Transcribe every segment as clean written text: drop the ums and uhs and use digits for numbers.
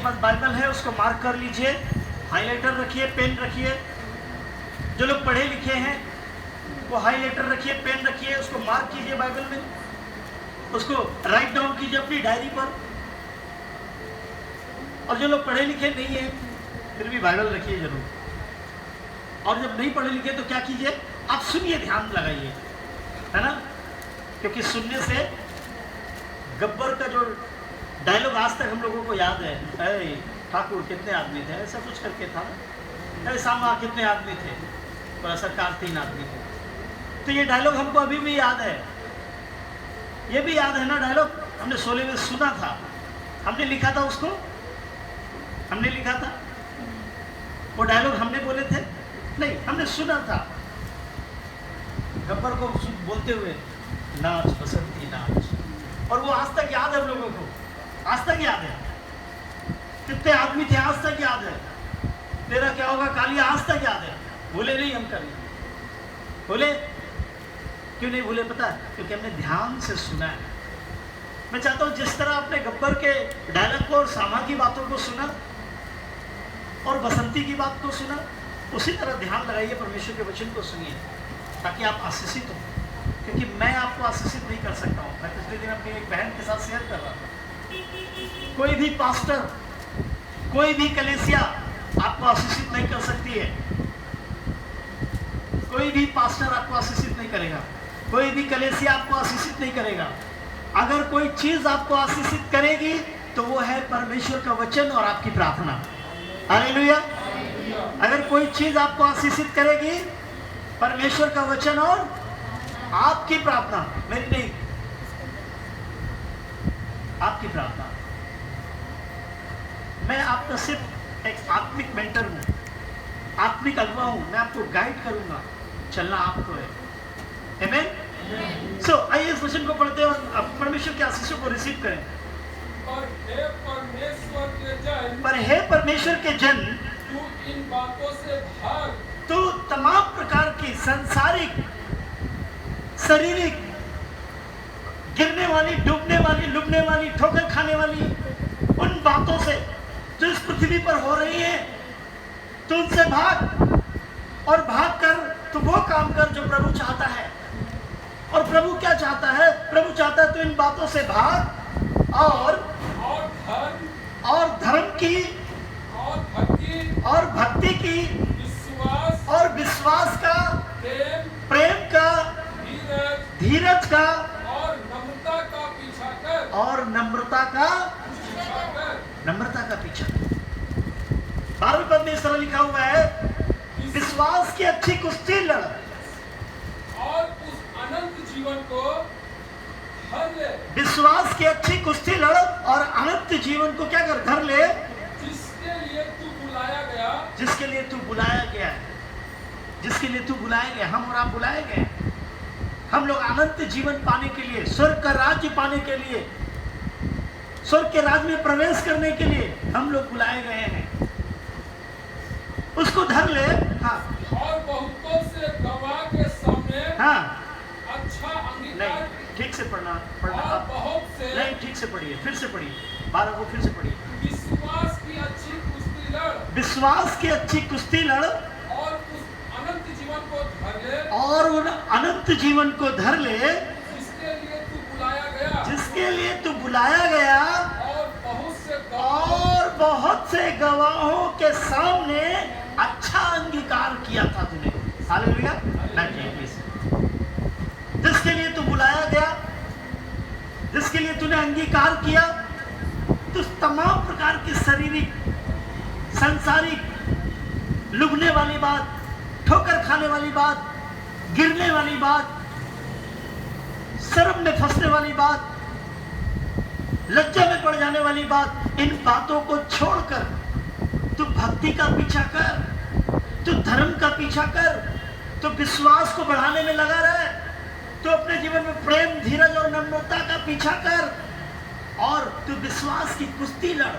पास Bible है उसको mark कर लीजिए, हाइलाइटर रखिए, पेन रखिए। जो लोग पढ़े लिखे हैं वो हाइलाइटर रखिए, पेन रखिए, उसको मार्क कीजिए बाइबल में, उसको राइट डाउन कीजिए अपनी डायरी पर। और जो लोग पढ़े लिखे नहीं है फिर भी बाइबल रखिए जरूर। और जब नहीं पढ़े लिखे तो क्या कीजिए, आप सुनिए, ध्यान लगाइए, है ना, क्योंकि सुनने से गब्बर का जो डायलॉग आज तक हम लोगों को याद है, अरे ठाकुर कितने आदमी थे, ऐसा कुछ करके था ना, अरे सामा कितने आदमी थे, और सरकार 3 आदमी थे। तो ये डायलॉग हमको अभी भी याद है, ये भी याद है ना डायलॉग, हमने शोले में सुना था, हमने लिखा था उसको, हमने लिखा था वो डायलॉग, हमने बोले थे नहीं, हमने सुना था गब्बर को बोलते हुए, नाच बसंती नाच। और वो आज तक याद है हम लोगों को, आज तक याद है। कितने आदमी थे आज तक याद है। तेरा क्या होगा कालिया आज तक याद है। भूले नहीं हम कभी, भूले क्यों नहीं भूले पता है? क्योंकि हमने ध्यान से सुना है। मैं चाहता हूं जिस तरह आपने गब्बर के डायलॉग को और सामा की बातों को सुना और बसंती की बात को सुना, उसी तरह ध्यान लगाइए, परमेश्वर के वचन को सुनिए ताकि आप आशीषित हो। क्योंकि मैं आपको आशीषित नहीं कर सकता हूँ। मैं पिछले दिन अपनी एक बहन के साथ शेयर कर रहा था, कोई भी पास्टर, कोई भी कलीसिया आपको आशीषित नहीं कर सकती है। कोई भी पास्टर आपको आशीषित नहीं करेगा, कोई भी कलीसिया आपको आशीषित नहीं करेगा। अगर कोई चीज आपको आशीषित करेगी तो वो है परमेश्वर का वचन और आपकी प्रार्थना। हालेलुया। अगर कोई चीज आपको आशीषित करेगी, परमेश्वर का वचन और आपकी प्रार्थना, मेरी नहीं, आपकी प्रार्थना। मैं आपका सिर्फ एक आत्मिक मेंटर हूं, आत्मिक अगुवा हूं, मैं आपको गाइड करूंगा, चलना आपको है। आमीन। सो आइए इस वचन को पढ़ते हैं और परमेश्वर के आशीषों को रिसीव करें। पर हे परमेश्वर के जन, तू इन बातों से भाग, तू तमाम प्रकार की सांसारिक, शारीरिक, गिरने वाली, डूबने वाली, लुभने वाली, ठोकर खाने वाली उन बातों से जो इस पृथ्वी पर हो रही है, तू उनसे भाग। और भाग कर तू वो काम कर जो प्रभु चाहता है। और प्रभु क्या चाहता है? प्रभु चाहता है तू इन बातों से भाग धर्म की और भक्ति की, विश्वास का, प्रेम का, धीरज का और नम्रता का पीछा कर, नम्रता का पीछा। 12वें पद में इस तरह लिखा हुआ है, विश्वास की अच्छी कुश्ती लड़ और उस अनंत जीवन को धर ले। विश्वास की अच्छी कुश्ती लड़ और अनंत जीवन को क्या कर? धर ले, जिसके लिए तू बुलाया गया, जिसके लिए तू बुलाया गया है, जिसके लिए तू बुलाया गया। हम और आप बुलाए गए, हम लोग अनंत जीवन पाने के लिए, स्वर्ग का राज्य पाने के लिए, स्वर्ग के राज्य में प्रवेश करने के लिए हम लोग बुलाए गए हैं। उसको धर ले। हाँ, और बहुतों से गवाह के सामने हाँ, अच्छा अंगीकार, नहीं ठीक से पढ़ना और बहुत से, नहीं ठीक से पढ़िए, फिर से पढ़िए, 12 को फिर से पढ़िए। विश्वास की अच्छी कुश्ती लड़, विश्वास की अच्छी कुश्ती लड़ और उस अनंत जीवन को धर ले, और उन अनंत जीवन को धर ले जिसके लिए तू बुलाया गया, जिसके लिए तू बुलाया गया और बहुत से गवाहों के सामने अच्छा अंगीकार किया था तूने। हालेलुया। जिसके लिए तू बुलाया गया, जिसके लिए तूने अंगीकार किया, तो तमाम प्रकार की शारीरिक, सांसारिक, लुभने वाली बात, ठोकर खाने वाली बात, गिरने वाली बात, शर्म में फंसने वाली बात, लज्जा में पड़ जाने वाली बात, इन बातों को छोड़कर तू भक्ति का पीछा कर, तू धर्म का पीछा कर, तू विश्वास को बढ़ाने में लगा रहे, तू अपने जीवन में प्रेम, धीरज और नम्रता का पीछा कर, और तू विश्वास की कुश्ती लड़।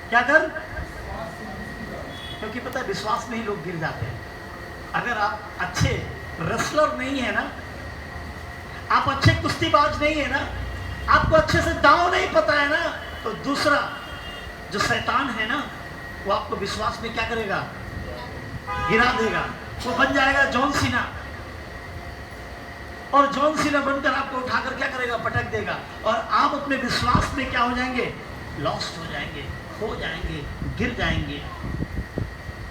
क्या कर? क्योंकि पता है विश्वास में ही लोग गिर जाते हैं। अगर आप अच्छे रेसलर नहीं है ना, आप अच्छे कुश्तीबाज नहीं है ना, आपको अच्छे से दांव नहीं पता है ना, तो दूसरा जो शैतान है ना, वो आपको विश्वास में क्या करेगा, गिरा देगा। वो बन जाएगा जॉन सीना, और जॉन सीना बनकर आपको उठाकर क्या करेगा, पटक देगा, और आप अपने विश्वास में क्या हो जाएंगे, लॉस्ट हो जाएंगे, खो जाएंगे, गिर जाएंगे।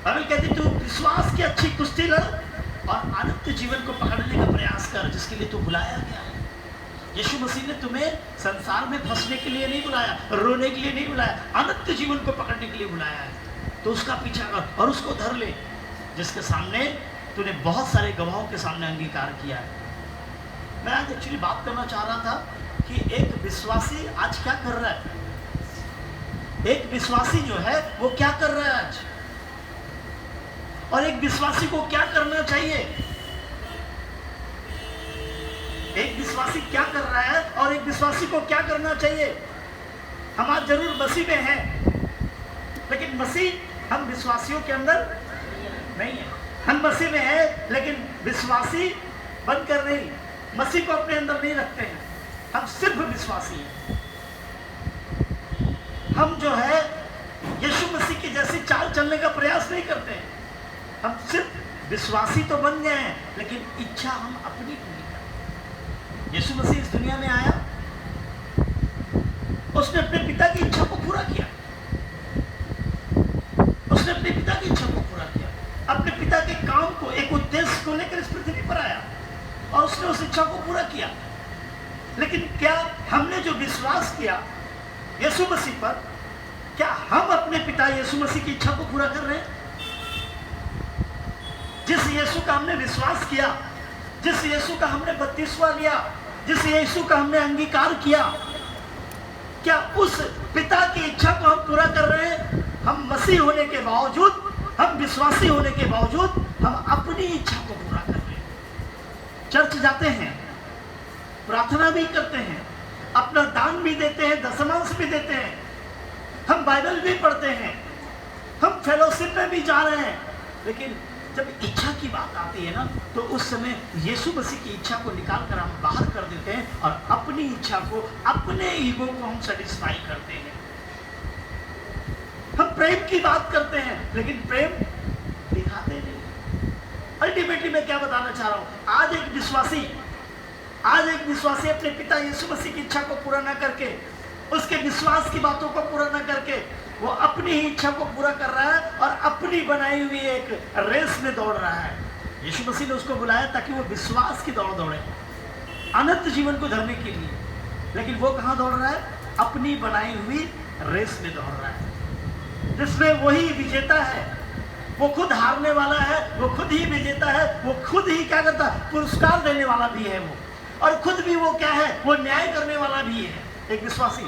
बाइबल कहती तू विश्वास की अच्छी कुश्ती लड़ और अनंत जीवन को पकड़ने का प्रयास कर, जिसके लिए तू बुलाया गया है। यीशु मसीह ने तुम्हें संसार में फंसने के लिए नहीं बुलाया, रोने के लिए नहीं बुलाया, अनंत जीवन को पकड़ने के लिए बुलाया है। तो उसका पीछा कर और उसको धर ले, जिसके सामने तूने बहुत सारे गवाहों के सामने अंगीकार किया है। मैं आज एक्चुअली बात करना चाह रहा था कि एक विश्वासी आज क्या कर रहा है। एक विश्वासी जो है वो क्या कर रहा है आज, और एक विश्वासी को क्या करना चाहिए। एक विश्वासी क्या कर रहा है और एक विश्वासी को क्या करना चाहिए। हम आज जरूर मसीह में हैं, लेकिन मसीह हम विश्वासियों के अंदर नहीं है। हम मसीह में है लेकिन विश्वासी बनकर नहीं, मसीह को अपने अंदर नहीं रखते हैं। हम सिर्फ विश्वासी हैं। हम जो है यीशु मसीह की जैसी चाल चलने का प्रयास नहीं करते हैं। हम सिर्फ विश्वासी तो बन गए हैं, लेकिन इच्छा हम अपनी पूरी करते। यीशु मसीह इस दुनिया में आया, उसने अपने पिता की इच्छा को पूरा किया। उसने अपने पिता की इच्छा को पूरा किया, अपने पिता के काम को, एक उद्देश्य को लेकर इस पृथ्वी पर आया और उसने उस इच्छा को पूरा किया। लेकिन क्या हमने जो विश्वास किया यीशु मसीह पर, क्या हम अपने पिता यीशु मसीह की इच्छा को पूरा कर रहे हैं? जिस यीशु का हमने विश्वास किया, जिस यीशु का हमने बपतिस्मा लिया, जिस यीशु का हमने अंगीकार किया, क्या उस पिता की इच्छा को हम पूरा कर रहे हैं? हम मसीह होने के बावजूद, हम विश्वासी होने के बावजूद हम अपनी इच्छा को पूरा कर रहे हैं। चर्च जाते हैं, प्रार्थना भी करते हैं, अपना दान भी देते हैं, दशमांश भी देते हैं, हम बाइबल भी पढ़ते हैं, हम फेलोशिप में भी जा रहे हैं, लेकिन जब इच्छा की बात आती है ना, तो उस समय यीशु मसीह की इच्छा को निकाल कर हम बाहर कर देते हैं और अपनी इच्छा को, अपने ईगो को हम सेटिस्फाई करते हैं। हम प्रेम की बात करते हैं, लेकिन प्रेम दिखाते नहीं। अल्टीमेटली मैं क्या बताना चाह रहा हूं, आज एक विश्वासी अपने पिता यीशु मसीह की इच्छा को पूरा ना करके, उसके विश्वास की बातों को पूरा ना करके, वो अपनी ही इच्छा को पूरा कर रहा है और अपनी बनाई हुई एक रेस में दौड़ रहा है। यीशु मसीह ने उसको बुलाया ताकि वो विश्वास की दौड़ दौड़े, अनंत जीवन को धरने के लिए, लेकिन वो कहाँ दौड़ रहा है? अपनी बनाई हुई रेस में दौड़ रहा है, जिसमें वही विजेता है। वो खुद हारने वाला है, वो खुद ही विजेता है, वो खुद ही क्या करता है? पुरस्कार देने वाला भी है वो, और खुद भी वो क्या है? वो न्याय करने वाला भी है। एक विश्वासी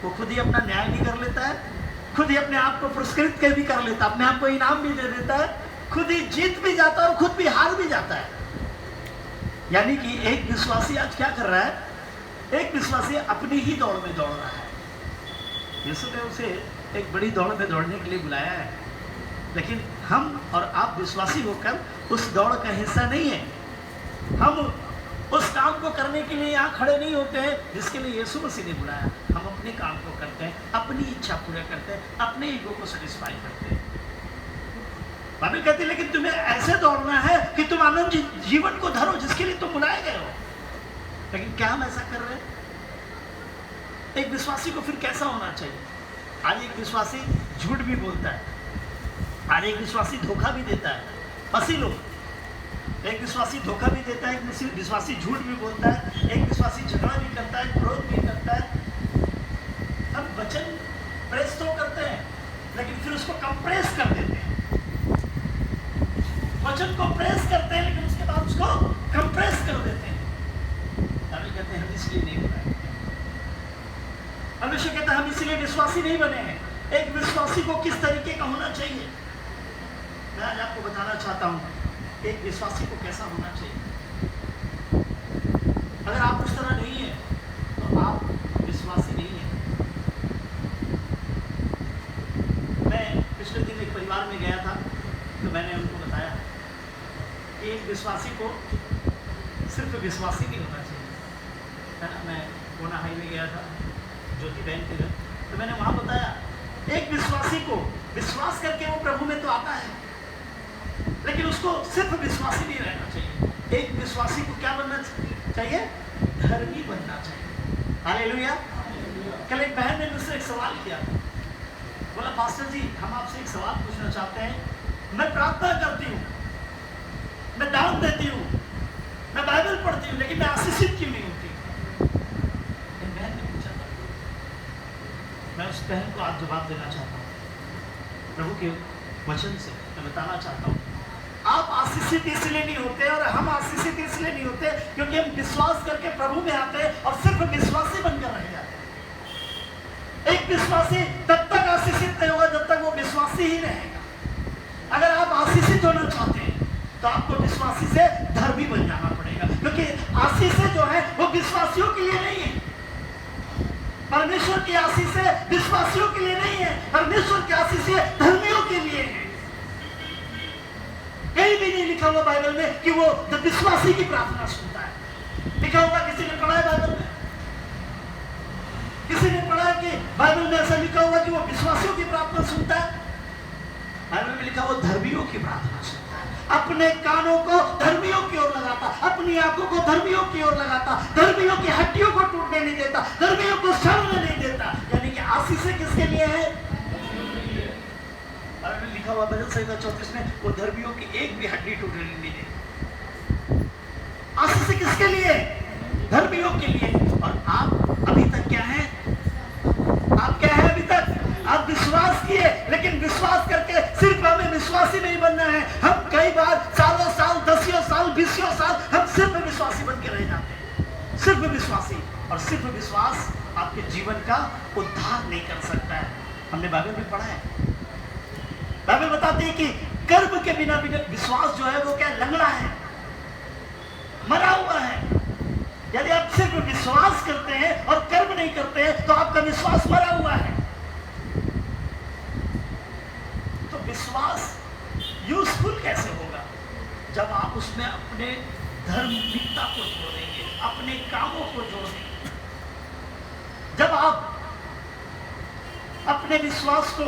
वो खुद ही अपना न्याय भी कर लेता है, खुद ही अपने आप को पुरस्कृत भी कर लेता है, अपने आप को इनाम भी दे देता है, खुद ही जीत भी जाता है और खुद भी हार भी जाता है। यानी कि एक विश्वासी आज क्या कर रहा है? एक विश्वासी अपनी ही दौड़ में दौड़ रहा है। यीशु ने उसे एक बड़ी दौड़ में दौड़ने के लिए बुलाया है, लेकिन हम और आप विश्वासी होकर उस दौड़ का हिस्सा नहीं है। हम उस काम को करने के लिए यहाँ खड़े नहीं होते हैं जिसके लिए यीशु मसीह ने बुलाया। हम अपने काम को करते हैं, अपनी इच्छा पूरा करते हैं, अपने ईगो को सेटिस्फाई करते हैं। बाइबल कहती है लेकिन तुम्हें ऐसे दौड़ना है कि तुम अनंत जीवन को धरो, जिसके लिए तुम बुलाए गए हो। लेकिन क्या हम ऐसा कर रहे हैं? एक विश्वासी को फिर कैसा होना चाहिए? आज एक विश्वासी झूठ भी बोलता है, आज एक विश्वासी धोखा भी देता है। फंसी लोग, एक विश्वासी धोखा भी देता है, एक विश्वासी झूठ भी बोलता है, एक विश्वासी झगड़ा भी करता है, क्रोध भी करता है। हम वचन प्रेस तो करते हैं, लेकिन फिर उसको कंप्रेस कर देते हैं। वचन को प्रेस करते हैं, लेकिन उसके बाद उसको कंप्रेस कर देते हैं। हम कहते हैं हम इसलिए नहीं बनाए, हमेशा कहता है हम इसलिए विश्वासी नहीं बने हैं। एक विश्वासी को किस तरीके का होना चाहिए, मैं आज आपको बताना चाहता हूं। एक विश्वासी को कैसा होना चाहिए? अगर आप उस तरह नहीं है तो आप विश्वासी नहीं है। मैं पिछले दिन एक परिवार में गया था, तो मैंने उनको बताया कि एक विश्वासी को सिर्फ विश्वासी नहीं होना चाहिए, है ना। मैं कोना हाईवे गया था, ज्योति बहन के घर, तो मैंने वहाँ बताया विश्वासी को विश्वास करके वो प्रभु में तो आता है, लेकिन उसको सिर्फ विश्वासी नहीं रहना चाहिए। एक विश्वासी को क्या बनना चाहिए? धर्मी बनना चाहिए। हालेलुया। कल एक बहन ने मुझसे एक सवाल किया, बोला पास्टर जी हम आपसे एक सवाल पूछना चाहते हैं, मैं प्रार्थना करती हूँ, मैं दान देती हूँ, मैं बाइबल पढ़ती हूँ, लेकिन मैं आशीषित क्यों नहीं होती? बहन ने पूछा था। मैं उस बहन को आज जवाब देना चाहता हूँ, प्रभु के वचन से मैं बताना चाहता हूँ, आप आशीषित इसलिए नहीं होते और हम आशीषित इसलिए नहीं होते क्योंकि हम विश्वास करके प्रभु में आते हैं और सिर्फ विश्वासी बनकर रह जाते हैं। एक विश्वासी तब तक आशीषित नहीं होगा जब तक वो विश्वासी ही रहेगा। अगर आप आशीषित होना चाहते हैं तो आपको विश्वासी से धर्मी बन जाना पड़ेगा, क्योंकि आशीष जो है वो विश्वासियों के लिए नहीं है। परमेश्वर की आशीष विश्वासियों के लिए नहीं है, परमेश्वर की आशीष धर्मियों के लिए है। कहीं भी नहीं लिखा हुआ बाइबल में कि वो विश्वासी की प्रार्थना सुनता है। लिखा हुआ किसी ने पढ़ा है बाइबल में? किसी ने पढ़ा है कि बाइबल में ऐसा लिखा हुआ कि वो विश्वासियों की प्रार्थना सुनता है? बाइबल में लिखा हुआ धर्मियों की प्रार्थना सुनता है। अपने कानों को धर्मियों की ओर लगाता, अपनी आंखों को धर्मियों की ओर लगाता, धर्मियों की हड्डियों को टूटने नहीं देता, धर्मियों को सड़ने नहीं देता। यानी कि आशीष किसके लिए है? लिखा हुआ भजन संहिता 34 में वो धर्मियों की एक भी हड्डी टूटने नहीं देते। आशीष किसके लिए? धर्मियों के लिए। और आप अभी तक क्या है? आप क्या है अभी तक? आप विश्वास किए, लेकिन विश्वास करके सिर्फ हमें विश्वासी नहीं बनना है। हम कई बार सालों साल, दसियों साल, बीसियों साल हम सिर्फ विश्वासी बन के रह जाते हैं। सिर्फ विश्वासी, और सिर्फ विश्वास आपके जीवन का उद्धार नहीं कर सकता है। हमने बाइबल में पढ़ा है, बाइबल बताती है कि कर्म के बिना विश्वास जो है वो क्या लंगड़ा है, मरा हुआ है। यदि आप सिर्फ विश्वास करते हैं और कर्म नहीं करते हैं तो आपका विश्वास मरा हुआ है। तो विश्वास यूजफुल कैसे होगा? जब आप उसमें अपने धार्मिकता को जोड़ देंगे, अपने कामों को जोड़ देंगे। जब आप अपने विश्वास को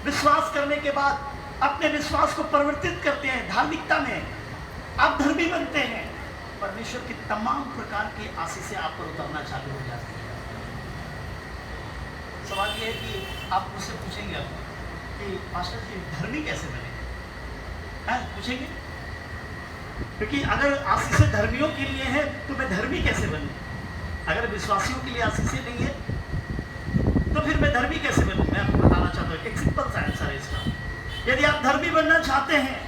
विश्वास करने के बाद अपने विश्वास को परिवर्तित करते हैं धार्मिकता में, आप धर्मी बनते हैं, परमेश्वर की तमाम प्रकार की आशीषें आप पर उतरना चालू हो जाती है। सवाल यह है कि आप मुझसे पूछेंगे अब कि पास्टर जी धर्मी कैसे बने? पूछेंगे, क्योंकि अगर आशीषें धर्मियों के लिए है तो मैं धर्मी कैसे बनूं? अगर विश्वासियों के लिए आशीषें नहीं है तो फिर मैं धर्मी कैसे बनूं? मैं आपको बताना चाहता हूँ, एक सिंपल सा आंसर है इसका। यदि आप धर्मी बनना चाहते हैं,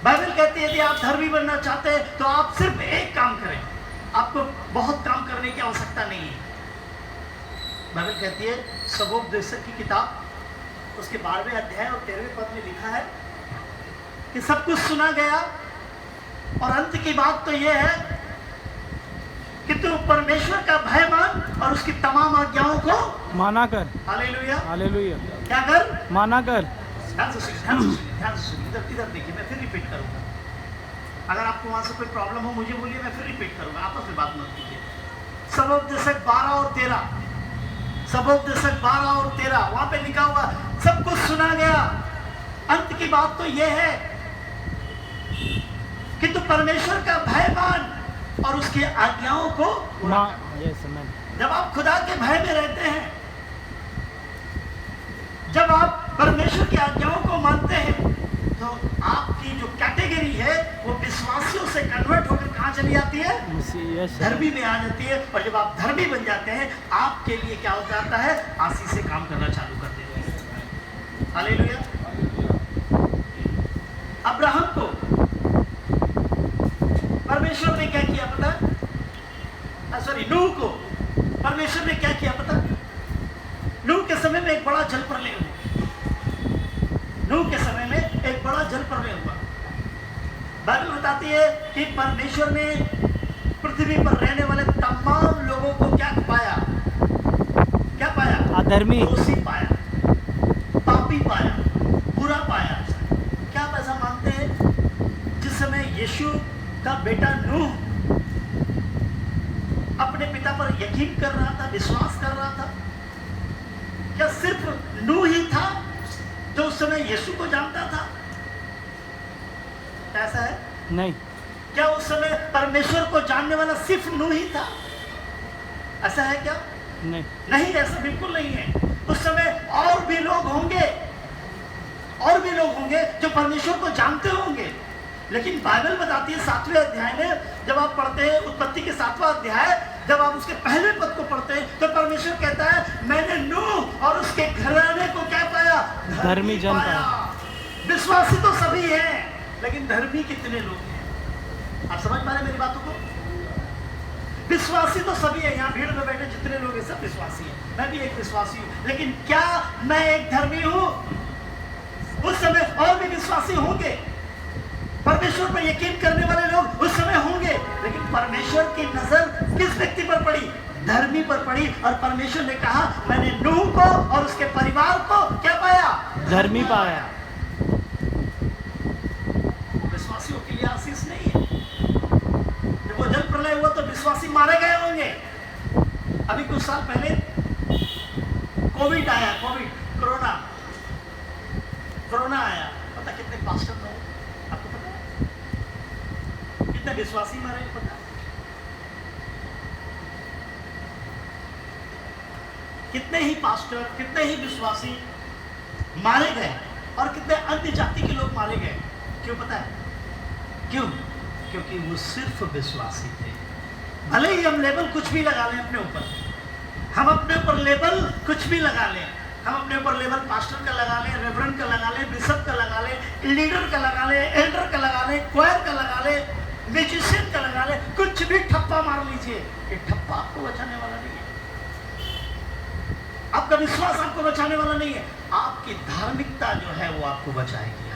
बाइबल कहती है यदि आप धर्मी बनना चाहते हैं तो आप सिर्फ एक काम करें, आपको बहुत काम करने की आवश्यकता नहीं है। बाइबल कहती है सबोपदेशक की किताब उसके 12वें अध्याय और 13वें पद में लिखा है कि सब कुछ सुना गया और अंत की बात तो यह है कि तू परमेश्वर का भय मान और उसकी तमाम आज्ञाओं को माना कर। Hallelujah, hallelujah. क्या कर? माना कर। ध्यान से सुनिए, इधर देखिए, मैं फिर रिपीट करूंगा। अगर आपको वहां से कोई प्रॉब्लम हो मुझे बोलिए, मैं फिर रिपीट करूंगा, आपस में बात मत कीजिए। सबोपदेशक 12 और 13, सबोपदेशक 12 और 13 वहां पे लिखा हुआ सब कुछ सुना गया, अंत की बात तो यह है कि तू परमेश्वर का भय मान और उसकी आज्ञाओं को जब आप खुदा के भय में रहते हैं, जब आप परमेश्वर की आज्ञाओं को मानते हैं, तो आपकी जो कैटेगरी है वो विश्वासियों से कन्वर्ट होकर कहाँ चली जाती है? धर्मी में आ जाती है। और जब आप धर्मी बन जाते हैं, आपके लिए क्या हो जाता है? आशीष से काम करना चालू कर देते हैं। हालेलुया। अब्राहम को परमेश्वर ने क्या किया पता? नूह को परमेश्वर ने क्या किया पता? नूह के समय में एक बड़ा जल प्रलय हुआ। नूह के समय में एक बड़ा जल प्रलय हुआ। बाइबल बताती है कि परमेश्वर ने पृथ्वी पर रहने वाले तमाम लोगों को क्या पाया? क्या पाया? अधर्मी, दोषी पाया, पापी पाया, बुरा पाया। क्या आप ऐसा मानते हैं जिस समय यीशु का बेटा नूह अपने पिता पर यकीन कर रहा था, विश्वास कर रहा था, क्या सिर्फ नूह ही था जो उस समय यीशु को जानता था? ऐसा है? नहीं। क्या उस समय परमेश्वर को जानने वाला सिर्फ नूह ही था? ऐसा है क्या? नहीं। नहीं, ऐसा बिल्कुल नहीं है। उस समय और भी लोग होंगे जो परमेश्वर को जानते होंगे। लेकिन बाइबल बताती है 7वें अध्याय में, जब आप पढ़ते हैं उत्पत्ति के 7वां अध्याय, जब आप उसके पहले पद को पढ़ते हैं तो परमेश्वर कहता है मैंने नूह और उसके घराने को क्या पाया? धर्मी जन पाया। विश्वासी तो सभी हैं, लेकिन धर्मी कितने लोग हैं? आप समझ पा रहे मेरी बातों को? विश्वासी तो सभी है, यहाँ भीड़ में बैठे जितने लोग हैं सब विश्वासी हैं, मैं भी एक विश्वासी हूँ। लेकिन क्या मैं एक धर्मी हूँ? उस समय और भी विश्वासी होंगे, परमेश्वर पर यकीन करने वाले लोग उस समय होंगे, लेकिन परमेश्वर की नजर किस व्यक्ति पर पड़ी? धर्मी पर पड़ी। और परमेश्वर ने कहा मैंने नूह को और उसके परिवार को क्या पाया? धर्मी पाया। विश्वासियों के लिए आशीष नहीं है। जब वो जल प्रलय हुआ तो विश्वासी मारे गए होंगे। अभी कुछ साल पहले कोविड आया, कोरोना आया। पता कितने पास्टर मरे? आपको पता है? कितने विश्वासी मरे? पता? कितने ही पास्टर, कितने ही विश्वासी मारे गए और कितने अन्य जाति के लोग मारे गए। क्यों पता है? क्यों? क्योंकि वो सिर्फ विश्वासी थे। भले ही हम लेबल कुछ भी लगा लें अपने ऊपर, हम अपने ऊपर लेबल कुछ भी लगा लें, हम अपने ऊपर लेबल पास्टर का लगा लें, रेवरेंड का लगा लें, बिशप का लगा लें, लीडर का लगा लें, एल्डर का लगा लें, क्वायर का लगा लें, म्यूजिशियन का लगा लें, कुछ भी ठप्पा मार लीजिए, ये ठप्पा आपको बचाने वाला नहीं है। आपका विश्वास आपको बचाने वाला नहीं है। आपकी धार्मिकता जो है वो आपको बचाएगी।